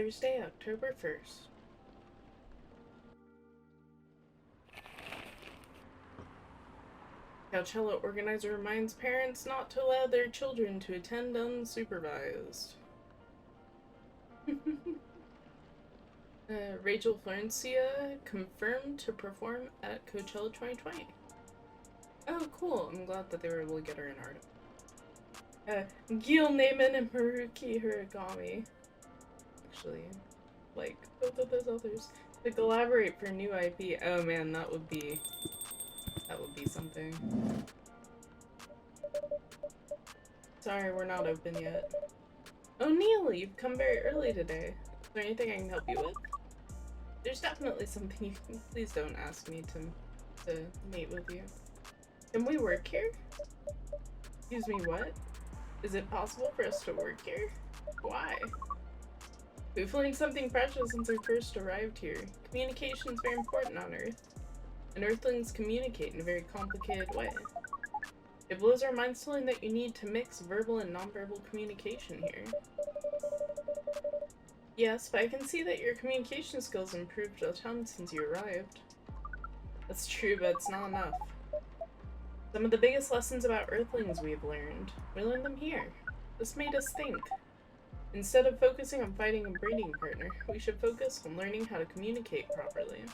Thursday, October 1st. Coachella organizer reminds parents not to allow their children to attend unsupervised. Rachel Florencia confirmed to perform at Coachella 2020. Oh, cool. I'm glad that they were able to get her an art. Gil Naiman and Haruki Hiragami. Actually, like, both of those others. To collaborate for new IP. Oh man, that would be something. Sorry, we're not open yet. Oh, Neil, you've come very early today. Is there anything I can help you with? There's definitely something you can. Please don't ask me to mate with you. Can we work here? Excuse me, what? Is it possible for us to work here? Why? We've learned something precious since we first arrived here. Communication is very important on Earth, and Earthlings communicate in a very complicated way. It blows our minds to learn that you need to mix verbal and nonverbal communication here. Yes, but I can see that your communication skills improved a ton since you arrived. That's true, but it's not enough. Some of the biggest lessons about Earthlings we've learned, we learned them here. This made us think. Instead of focusing on finding a breeding partner, we should focus on learning how to communicate properly.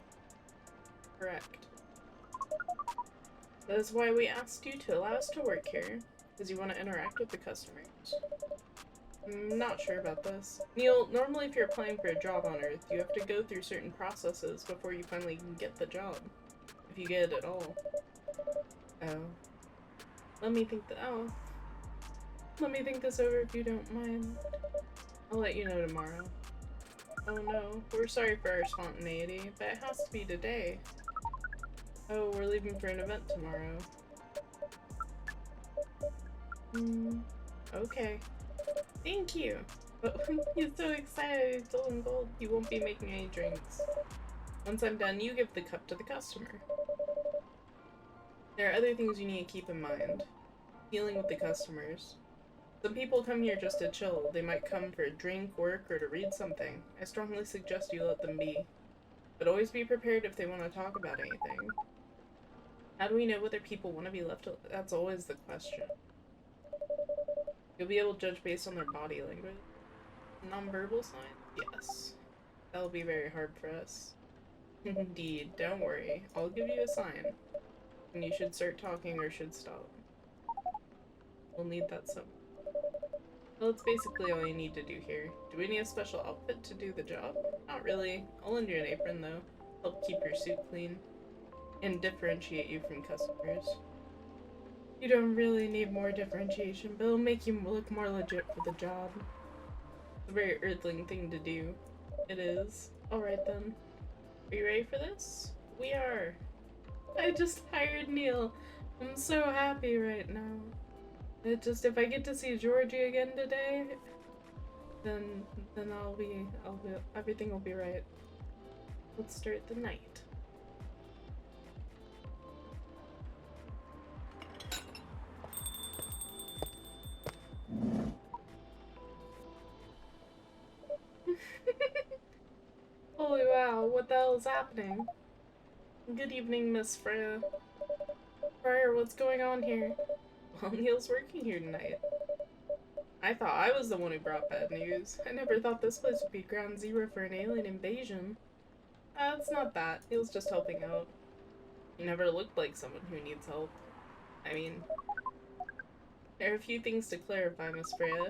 Correct. That is why we asked you to allow us to work here, because you want to interact with the customers. I'm not sure about this. Neil, normally if you're applying for a job on Earth, you have to go through certain processes before you finally can get the job. If you get it at all. Oh. Let me think this over if you don't mind. I'll let you know tomorrow. Oh no, we're sorry for our spontaneity, but it has to be today. Oh, we're leaving for an event tomorrow. Okay. Thank you! But he's so excited, he's still in gold. He won't be making any drinks. Once I'm done, you give the cup to the customer. There are other things you need to keep in mind. Dealing with the customers. Some people come here just to chill. They might come for a drink, work, or to read something. I strongly suggest you let them be. But always be prepared if they want to talk about anything. How do we know whether people want to be left? That's always the question. You'll be able to judge based on their body language. Nonverbal signs? Yes. That'll be very hard for us. Indeed, don't worry. I'll give you a sign. And you should start talking or should stop. We'll need that some. Well, that's basically all you need to do here. Do we need a special outfit to do the job? Not really. I'll lend you an apron though. Help keep your suit clean. And differentiate you from customers. You don't really need more differentiation, but it'll make you look more legit for the job. It's a very Earthling thing to do. It is. Alright then. Are you ready for this? We are. I just hired Neil. I'm so happy right now. If I get to see Georgie again today, then everything will be right. Let's start the night. Holy wow, what the hell is happening? Good evening, Miss Rheya. Friar, what's going on here? Well, Neil's working here tonight. I thought I was the one who brought bad news. I never thought this place would be ground zero for an alien invasion. It's not that. Neil's just helping out. He never looked like someone who needs help. I mean, there are a few things to clarify, Miss Rheya.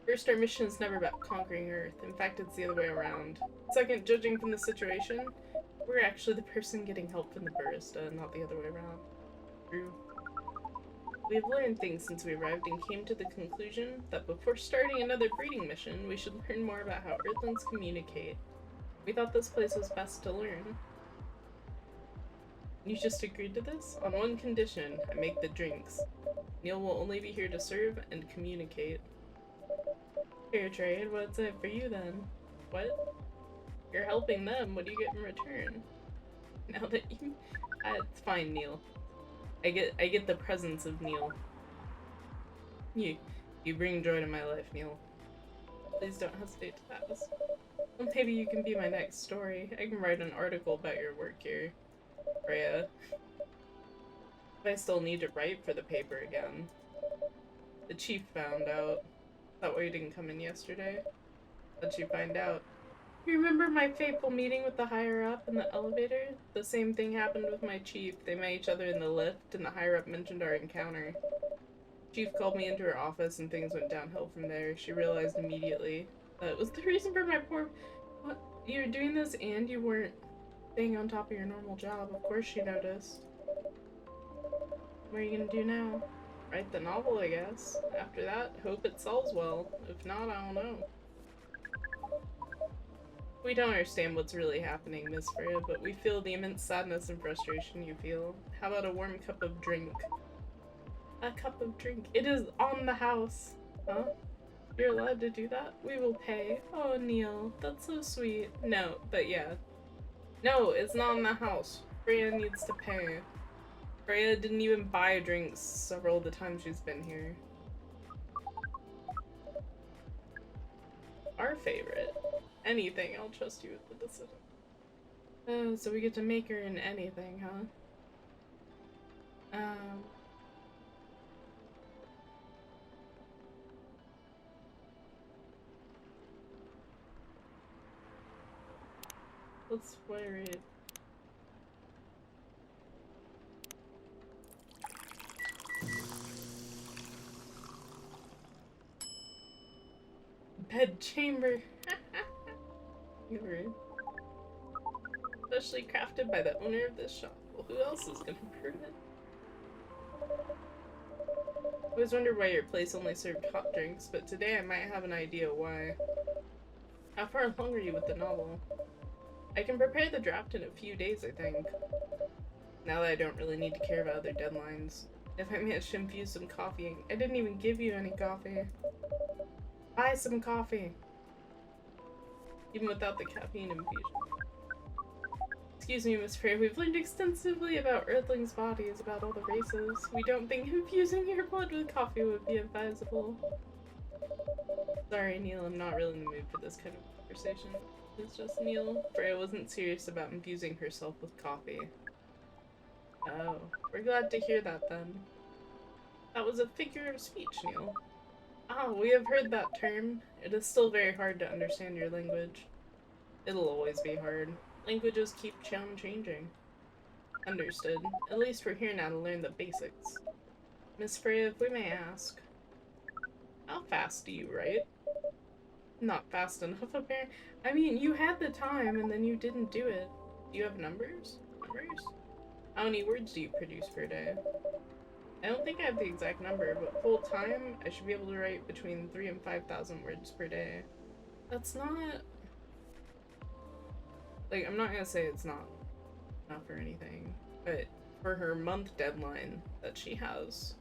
First, our mission is never about conquering Earth. In fact, it's the other way around. Second, judging from the situation, we're actually the person getting help from the barista, not the other way around. True. We have learned things since we arrived and came to the conclusion that before starting another breeding mission, we should learn more about how Earthlings communicate. We thought this place was best to learn. You just agreed to this? On one condition, I make the drinks. Neil will only be here to serve and communicate. Fair trade, what's in it for you then? What? You're helping them, what do you get in return? Now that you... it's fine, Neil. I get the presence of Neil. You bring joy to my life, Neil. Please don't hesitate to ask. Well, maybe you can be my next story. I can write an article about your work here, Rheya. If I still need to write for the paper again. The chief found out. That why you didn't come in yesterday? How'd you find out? You remember my fateful meeting with the higher-up in the elevator? The same thing happened with my chief. They met each other in the lift, and the higher-up mentioned our encounter. Chief called me into her office, and things went downhill from there. She realized immediately that it was the reason for my poor... What? You were doing this and you weren't staying on top of your normal job. Of course she noticed. What are you gonna do now? Write the novel, I guess. After that, hope it sells well. If not, I don't know. We don't understand what's really happening, Miss Freya, but we feel the immense sadness and frustration you feel. How about a warm cup of drink? A cup of drink. It is on the house. Huh? You're allowed to do that? We will pay. Oh, Neil, that's so sweet. No, but yeah. No, it's not in the house. Freya needs to pay. Freya didn't even buy drinks several of the times she's been here. Our favorite. Anything, I'll trust you with the decision. Oh, so we get to make her in anything, huh? Let's wear it. Bedchamber. Especially crafted by the owner of this shop. Well, who else is gonna prove it? I always wondered why your place only served hot drinks, but today I might have an idea why. How far along are you with the novel? I can prepare the draft in a few days, I think. Now that I don't really need to care about other deadlines. If I manage to infuse some coffee, I didn't even give you any coffee. Buy some coffee. Even without the caffeine infusion. Excuse me, Miss Freya, we've learned extensively about Earthlings' bodies, about all the races. We don't think infusing your blood with coffee would be advisable. Sorry, Neil, I'm not really in the mood for this kind of conversation. It's just Neil. Freya wasn't serious about infusing herself with coffee. Oh, we're glad to hear that then. That was a figure of speech, Neil. Ah, we have heard that term. It is still very hard to understand your language. It'll always be hard. Languages keep on changing. Understood. At least we're here now to learn the basics. Miss Freya, if we may ask, how fast do you write? Not fast enough, apparently. I mean, you had the time and then you didn't do it. Do you have numbers? How many words do you produce per day? I don't think I have the exact number, but full time, I should be able to write between 3,000 and 5,000 words per day. That's not... Like, I'm not gonna say it's not enough or anything, but for her month deadline that she has,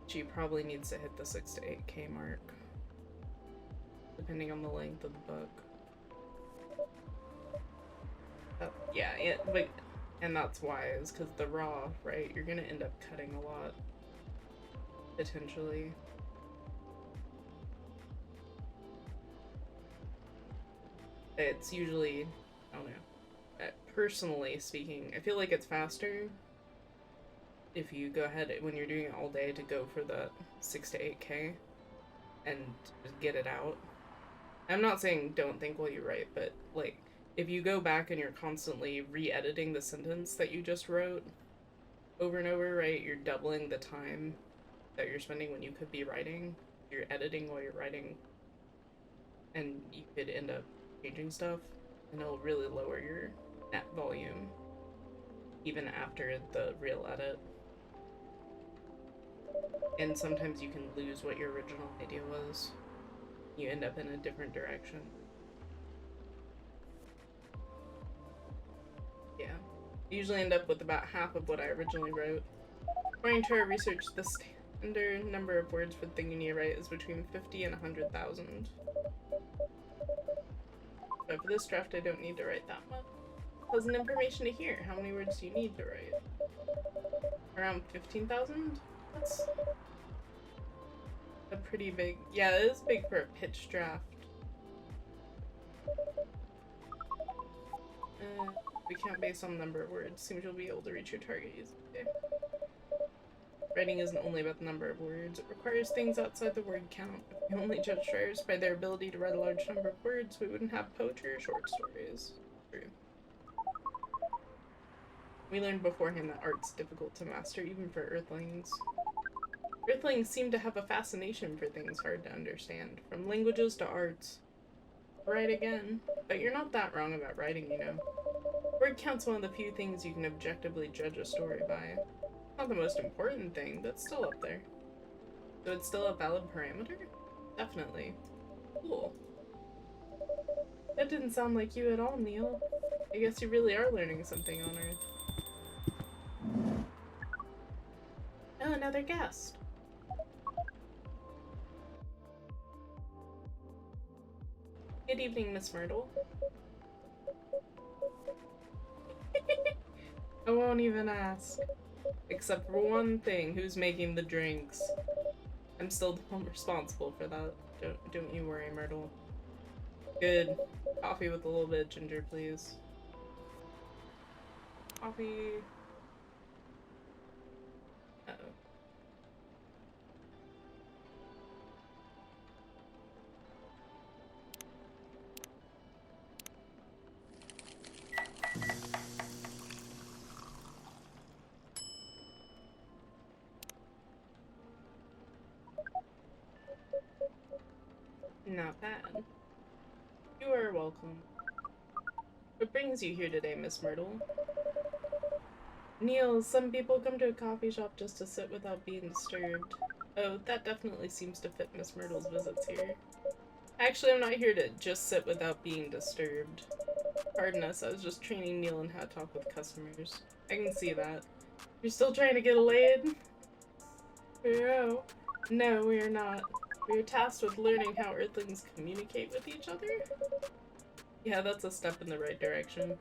she probably needs to hit the 6 to 8K mark, depending on the length of the book. Yeah, but... And that's why, is because the raw, right? You're gonna end up cutting a lot. Potentially. It's usually, I don't know. Personally speaking, I feel like it's faster if you go ahead when you're doing it all day to go for the 6 to 8K and just get it out. I'm not saying don't think while you write, but like, if you go back and you're constantly re-editing the sentence that you just wrote over and over, right, you're doubling the time that you're spending when you could be writing. You're editing while you're writing, and you could end up changing stuff, and it'll really lower your net volume even after the real edit. And sometimes you can lose what your original idea was. You end up in a different direction. Yeah. I usually end up with about half of what I originally wrote. According to our research, the standard number of words for the thing you need to write is between 50 and 100,000. But for this draft, I don't need to write that much. Pleasant information to hear. How many words do you need to write? Around 15,000? That's a pretty big... Yeah, it is big for a pitch draft. We count based on the number of words. Seems you'll be able to reach your target easily. Writing isn't only about the number of words. It requires things outside the word count. If we only judge writers by their ability to write a large number of words, we wouldn't have poetry or short stories. True. We learned beforehand that art's difficult to master, even for Earthlings. Earthlings seem to have a fascination for things hard to understand, from languages to arts. Right again. But you're not that wrong about writing, you know. Word count's one of the few things you can objectively judge a story by. Not the most important thing, but still up there. So it's still a valid parameter? Definitely. Cool. That didn't sound like you at all, Neil. I guess you really are learning something on Earth. Oh, another guest. Good evening, Miss Myrtle. I won't even ask. Except for one thing, who's making the drinks? I'm still the one responsible for that. Don't you worry, Myrtle. Good. Coffee with a little bit of ginger, please. Coffee. Uh-oh. Not bad. You are welcome. What brings you here today, Miss Myrtle? Neil, some people come to a coffee shop just to sit without being disturbed. Oh, that definitely seems to fit Miss Myrtle's visits here. Actually, I'm not here to just sit without being disturbed. Pardon us, I was just training Neil in how to talk with customers. I can see that. You're still trying to get laid? No. No, we are not. We are tasked with learning how Earthlings communicate with each other? Yeah, that's a step in the right direction.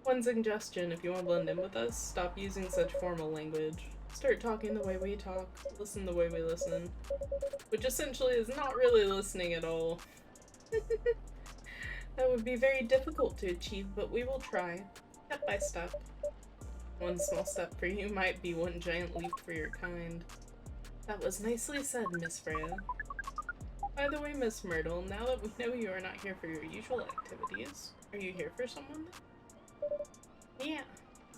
One suggestion, if you want to blend in with us, stop using such formal language. Start talking the way we talk, listen the way we listen. Which essentially is not really listening at all. That would be very difficult to achieve, but we will try, step by step. One small step for you might be one giant leap for your kind. That was nicely said, Miss Rheya. By the way, Miss Myrtle, now that we know you are not here for your usual activities, are you here for someone? Yeah.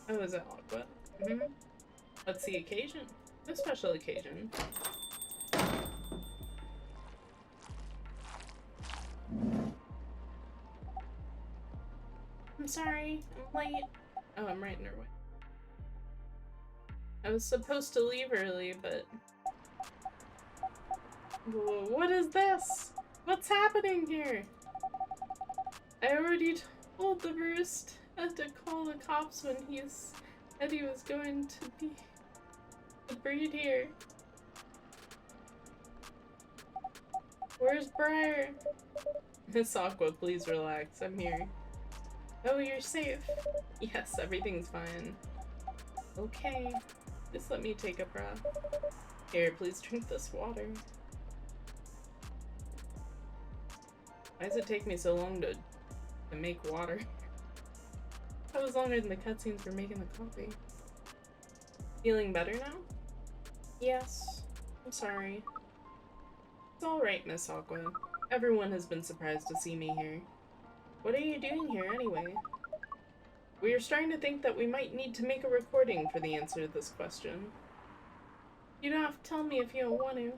Oh, is it Aqua? Mm-hmm. What's the occasion? No special occasion. I'm sorry, I'm late. Oh, I'm right in her way. I was supposed to leave early, but... Whoa, what is this? What's happening here? I already told the barista to call the cops when he said he was going to be the breed here. Where's Briar? Miss Aqua, please relax. I'm here. Oh, you're safe. Yes, everything's fine. Okay. Just let me take a breath. Here, please drink this water. Why does it take me so long to make water? That was longer than the cutscenes for making the coffee. Feeling better now? Yes. I'm sorry. It's alright, Miss Aqua. Everyone has been surprised to see me here. What are you doing here, anyway? We are starting to think that we might need to make a recording for the answer to this question. You don't have to tell me if you don't want to.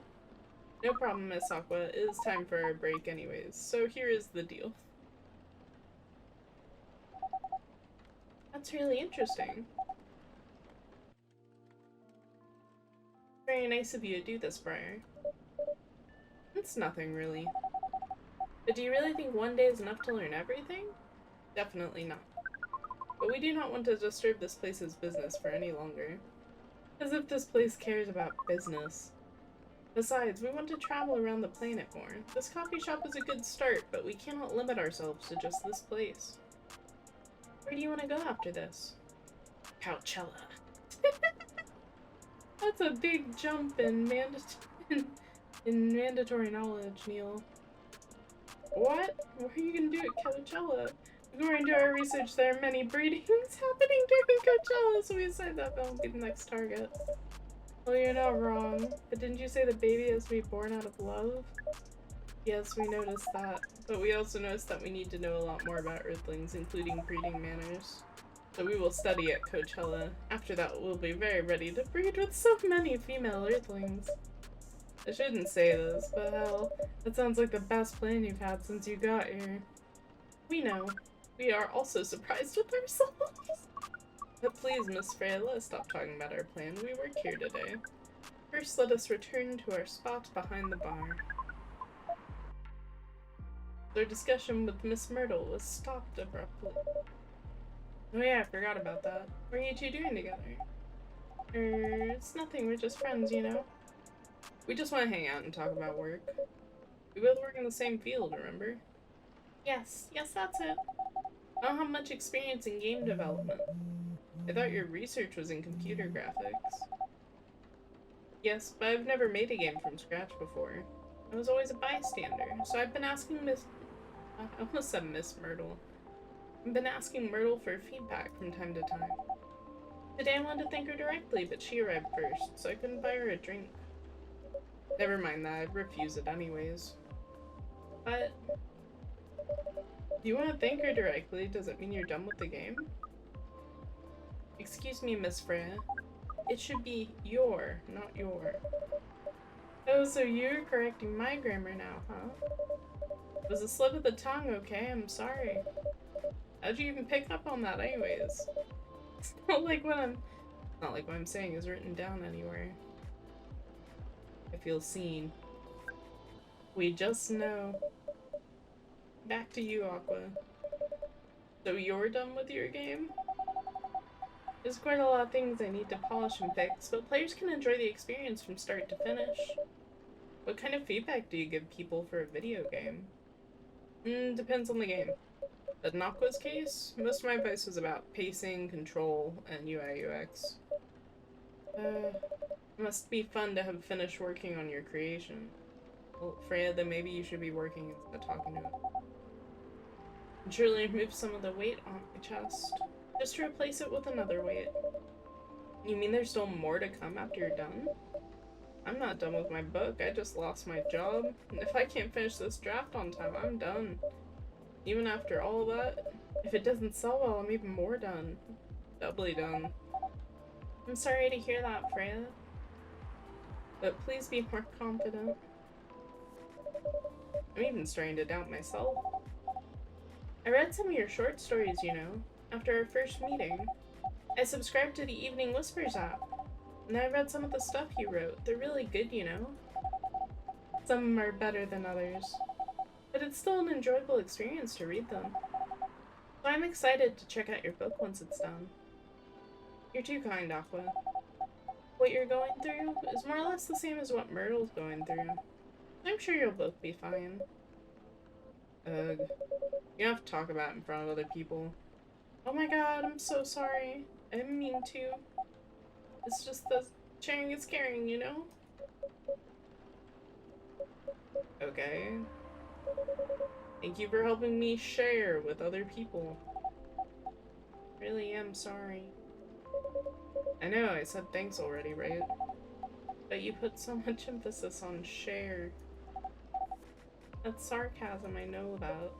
No problem, Miss Aqua. It is time for our break anyways, so here is the deal. That's really interesting. Very nice of you to do this, Briar. It's nothing, really. But do you really think one day is enough to learn everything? Definitely not. But we do not want to disturb this place's business for any longer. As if this place cares about business. Besides, we want to travel around the planet more. This coffee shop is a good start, but we cannot limit ourselves to just this place. Where do you want to go after this? Coachella. That's a big jump in mandatory knowledge, Neil. What? What are you gonna do at Coachella? According to our research, there are many breedings happening during Coachella, so we decided that won't be the next target. Well, you're not wrong. But didn't you say the baby has to be born out of love? Yes, we noticed that. But we also noticed that we need to know a lot more about Earthlings, including breeding manners. So we will study at Coachella. After that, we'll be very ready to breed with so many female Earthlings. I shouldn't say this, but hell, that sounds like the best plan you've had since you got here. We know. We are also surprised with ourselves. But please, Miss Rheya, let us stop talking about our plan. We work here today. First, let us return to our spot behind the bar. Their discussion with Miss Myrtle was stopped abruptly. Oh yeah, I forgot about that. What are you two doing together? It's nothing, we're just friends, you know? We just want to hang out and talk about work. We both work in the same field, remember? Yes, that's it. I don't have much experience in game development. I thought your research was in computer graphics. Yes, but I've never made a game from scratch before. I was always a bystander, so I've been asking I almost said Miss Myrtle. I've been asking Myrtle for feedback from time to time. Today I wanted to thank her directly, but she arrived first, so I couldn't buy her a drink. Never mind that, I'd refuse it anyways. But... do you want to thank her directly? Does it mean you're done with the game? Excuse me, Miss Rheya. It should be your, not your. Oh, so you're correcting my grammar now, huh? It was a slip of the tongue, okay? I'm sorry. How'd you even pick up on that anyways? It's not like what I'm saying is written down anywhere. I feel seen. We just know. Back to you, Aqua. So you're done with your game? There's quite a lot of things I need to polish and fix, but players can enjoy the experience from start to finish. What kind of feedback do you give people for a video game? Depends on the game. But in Aqua's case, most of my advice was about pacing, control, and UI UX. It must be fun to have finished working on your creation. Well, Rheya, then maybe you should be working instead of talking to it. And surely remove some of the weight off my chest. Just to replace it with another weight. You mean there's still more to come after you're done? I'm not done with my book, I just lost my job. And if I can't finish this draft on time, I'm done. Even after all that, if it doesn't sell well, I'm even more done. Doubly done. I'm sorry to hear that, Rheya. But please be more confident. I'm even starting to doubt myself. I read some of your short stories, you know, after our first meeting. I subscribed to the Evening Whispers app, and I read some of the stuff you wrote. They're really good, you know. Some are better than others, but it's still an enjoyable experience to read them. So I'm excited to check out your book once it's done. You're too kind, Aqua. What you're going through is more or less the same as what Myrtle's going through. I'm sure you'll both be fine. Ugh. You don't have to talk about it in front of other people. Oh my god, I'm so sorry. I didn't mean to. It's just that sharing is caring, you know? Okay. Thank you for helping me share with other people. Really am sorry. I know, I said thanks already, right? But you put so much emphasis on share. That's sarcasm, I know that.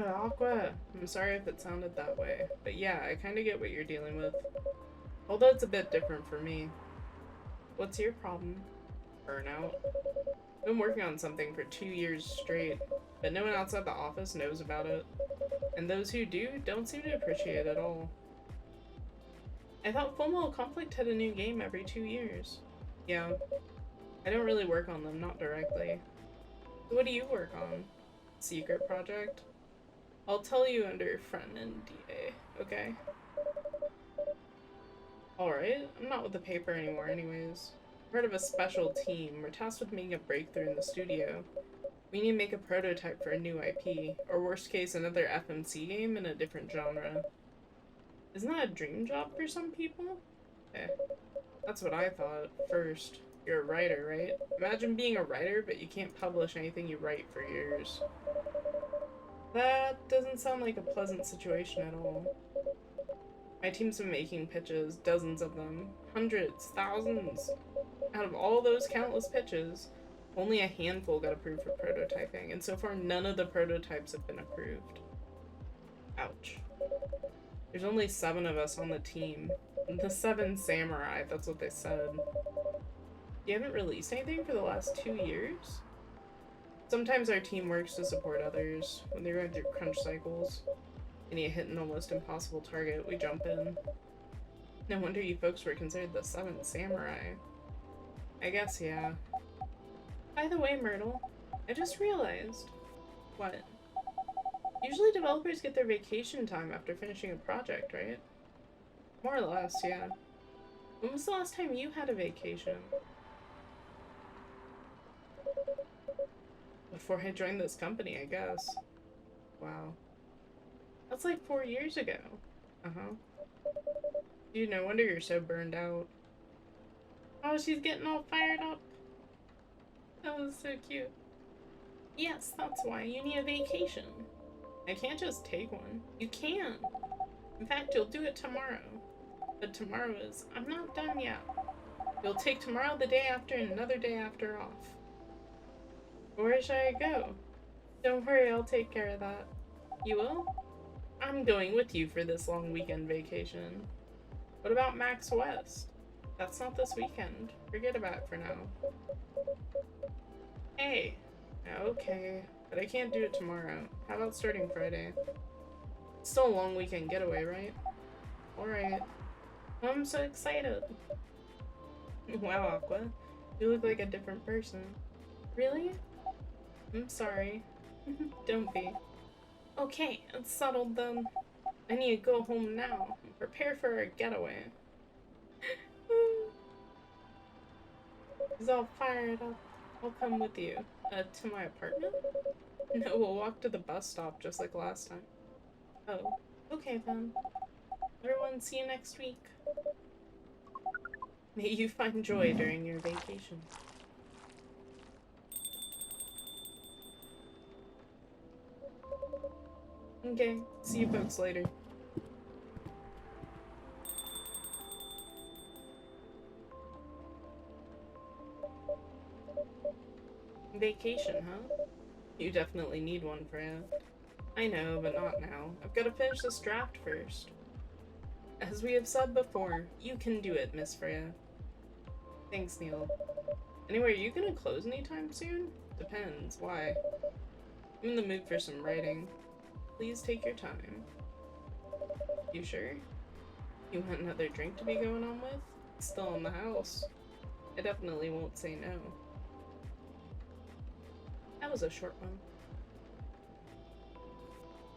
Aqua. I'm sorry if it sounded that way. But yeah, I kinda get what you're dealing with. Although it's a bit different for me. What's your problem? Burnout. I've been working on something for 2 years straight, but no one outside the office knows about it. And those who do, don't seem to appreciate it at all. I thought Full Metal Conflict had a new game every 2 years. Yeah. I don't really work on them, not directly. So what do you work on? Secret project? I'll tell you under friend NDA, okay? Alright, I'm not with the paper anymore anyways. Part of a special team. We're tasked with making a breakthrough in the studio. We need to make a prototype for a new IP, or worst case, another FMC game in a different genre. Isn't that a dream job for some people? Eh, that's what I thought at first. You're a writer, right? Imagine being a writer, but you can't publish anything you write for years. That doesn't sound like a pleasant situation at all. My team's been making pitches, dozens of them, hundreds, thousands. Out of all those countless pitches, only a handful got approved for prototyping, and so far none of the prototypes have been approved. Ouch. There's only 7 of us on the team. The 7 samurai, that's what they said. You haven't released anything for the last 2 years? Sometimes our team works to support others when they're going through crunch cycles. And you hit an almost impossible target, we jump in. No wonder you folks were considered the 7th samurai. I guess, yeah. By the way, Myrtle, I just realized. What? Usually developers get their vacation time after finishing a project, right? More or less, yeah. When was the last time you had a vacation? Before I joined this company, I guess. Wow. That's like 4 years ago. Uh-huh. Dude, no wonder you're so burned out. Oh, she's getting all fired up. That was so cute. Yes, that's why you need a vacation. I can't just take one. You can. In fact, you'll do it tomorrow. But tomorrow is, I'm not done yet. You'll take tomorrow, the day after, and another day after off. Where should I go? Don't worry, I'll take care of that. You will? I'm going with you for this long weekend vacation. What about Max West? That's not this weekend. Forget about it for now. Hey. Okay, but I can't do it tomorrow. How about starting Friday? It's still a long weekend getaway, right? Alright. I'm so excited. Wow, Aqua. You look like a different person. Really? I'm sorry. Don't be. Okay, it's settled then. I need to go home now and prepare for our getaway. He's all fired up. I'll come with you. To my apartment? No, we'll walk to the bus stop just like last time. Oh, okay then. Everyone, see you next week. May you find joy during your vacation. Okay, see you folks later. Vacation, huh? You definitely need one, Freya. I know, but not now. I've got to finish this draft first. As we have said before, you can do it, Miss Freya. Thanks, Neil. Anyway, are you gonna close anytime soon? Depends. Why? I'm in the mood for some writing. Please take your time. You sure? You want another drink to be going on with? It's still in the house. I definitely won't say no. That was a short one.